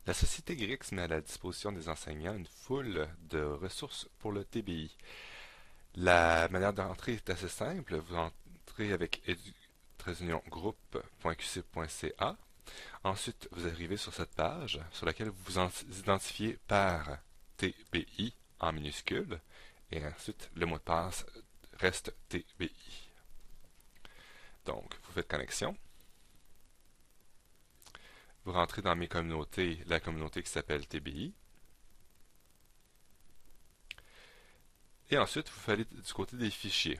La société Grix met à la disposition des enseignants une foule de ressources pour le TBI. La manière d'entrer est assez simple. Vous entrez avec edu-groupe.qc.ca. Ensuite, vous arrivez sur cette page sur laquelle vous vous identifiez par TBI en minuscule. Et ensuite, le mot de passe reste TBI. Donc, vous faites connexion. Vous rentrez dans mes communautés, la communauté qui s'appelle TBI. Et ensuite, vous allez du côté des fichiers.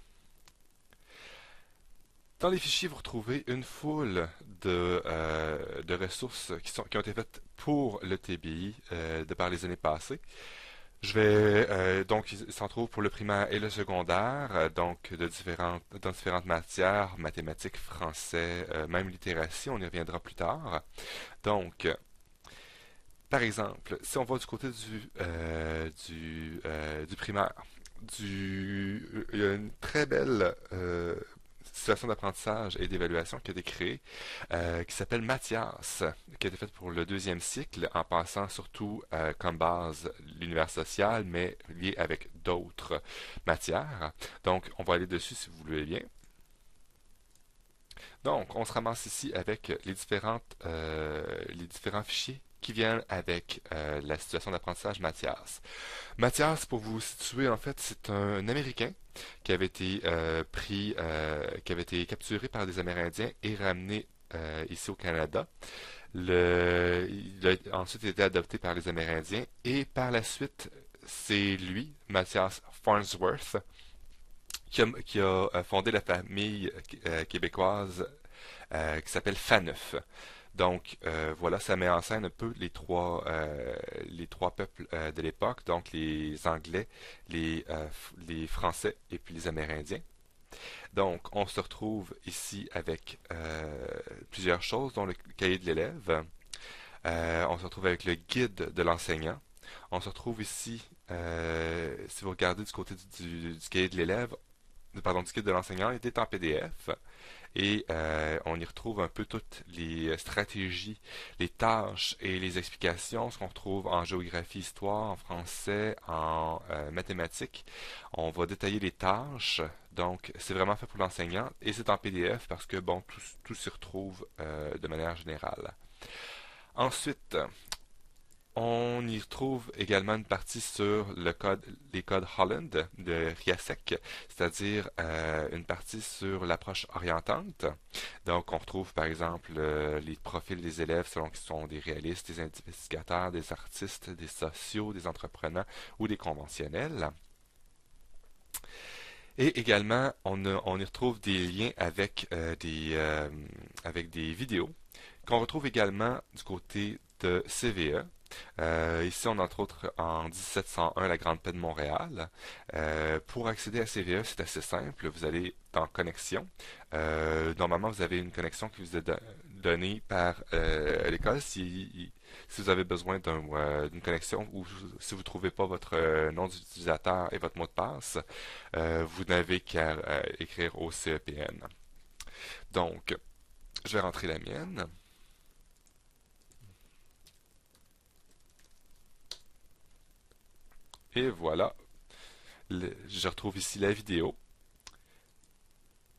Dans les fichiers, vous retrouvez une foule de ressources qui ont été faites pour le TBI de par les années passées. Je vais donc il s'en trouve pour le primaire et le secondaire, donc dans différentes matières, mathématiques, français, même littératie, on y reviendra plus tard. Donc, par exemple, si on va du côté du primaire, il y a une très belle situation d'apprentissage et d'évaluation qui a été créée, qui s'appelle Mathias, qui a été faite pour le deuxième cycle, en passant surtout comme base l'univers social, mais lié avec d'autres matières. Donc, on va aller dessus si vous voulez bien. Donc, on se ramasse ici avec les différents fichiers qui viennent avec la situation d'apprentissage Mathias. Mathias, pour vous situer, en fait, c'est un Américain qui avait été qui avait été capturé par des Amérindiens et ramené ici au Canada. Il a ensuite été adopté par les Amérindiens et par la suite, c'est lui, Mathias Farnsworth, qui a fondé la famille québécoise qui s'appelle Faneuf. Donc voilà, ça met en scène un peu les trois peuples de l'époque, donc les Anglais, les Français et puis les Amérindiens. Donc on se retrouve ici avec plusieurs choses, dont le cahier de l'élève. On se retrouve avec le guide de l'enseignant. On se retrouve ici, si vous regardez du côté du cahier de l'élève, pardon, du guide de l'enseignant, il est en PDF. Et on y retrouve un peu toutes les stratégies, les tâches et les explications, ce qu'on retrouve en géographie, histoire, en français, en mathématiques. On va détailler les tâches, donc c'est vraiment fait pour l'enseignant et c'est en PDF parce que bon, tout s'y retrouve de manière générale. Ensuite, on y retrouve également une partie sur les codes Holland de Riasec, c'est-à-dire une partie sur l'approche orientante. Donc, on retrouve par exemple les profils des élèves selon qu'ils sont des réalistes, des investigateurs, des artistes, des sociaux, des entrepreneurs ou des conventionnels. Et également, on y retrouve des liens avec des vidéos qu'on retrouve également du côté de CVE. Ici, on entre autres en 1701 la Grande Paix de Montréal. Pour accéder à CVE, c'est assez simple. Vous allez dans Connexion. Normalement, vous avez une connexion qui vous est donnée par l'école. Si vous avez besoin d'une connexion ou si vous ne trouvez pas votre nom d'utilisateur et votre mot de passe, vous n'avez qu'à écrire au CEPN. Donc, je vais rentrer la mienne. Et voilà, je retrouve ici la vidéo,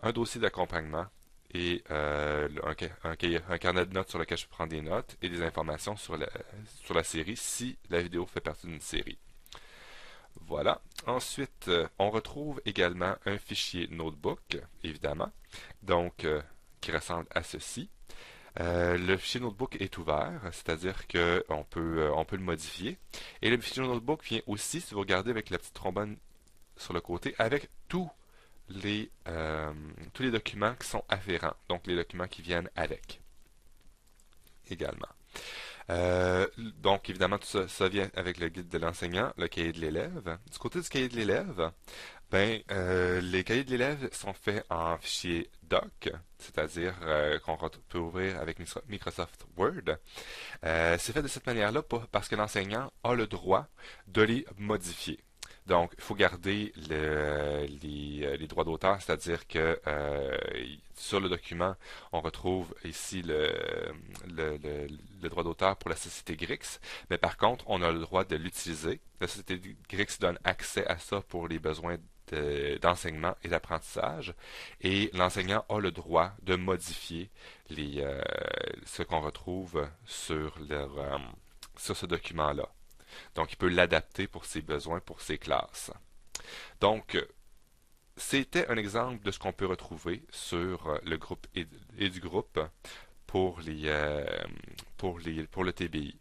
un dossier d'accompagnement et un carnet de notes sur lequel je prends des notes et des informations sur la série si la vidéo fait partie d'une série. Voilà. Ensuite, on retrouve également un fichier notebook, évidemment, donc qui ressemble à ceci. Le fichier notebook est ouvert, c'est-à-dire on peut le modifier. Et le fichier notebook vient aussi, si vous regardez avec la petite trombone sur le côté, avec tous les documents qui sont afférents, donc les documents qui viennent avec également. Donc, évidemment, ça vient avec le guide de l'enseignant, le cahier de l'élève. Du côté du cahier de l'élève, les cahiers de l'élève sont faits en fichier doc, c'est-à-dire qu'on peut ouvrir avec Microsoft Word. C'est fait de cette manière-là parce que l'enseignant a le droit de les modifier. Donc, il faut garder les droits d'auteur, c'est-à-dire que sur le document, on retrouve ici le droit d'auteur pour la société Grix, mais par contre, on a le droit de l'utiliser. La société Grix donne accès à ça pour les besoins d'enseignement et d'apprentissage, et l'enseignant a le droit de modifier ce qu'on retrouve sur ce document-là. Donc, il peut l'adapter pour ses besoins, pour ses classes. Donc, c'était un exemple de ce qu'on peut retrouver sur le groupe et du groupe pour pour le TBI.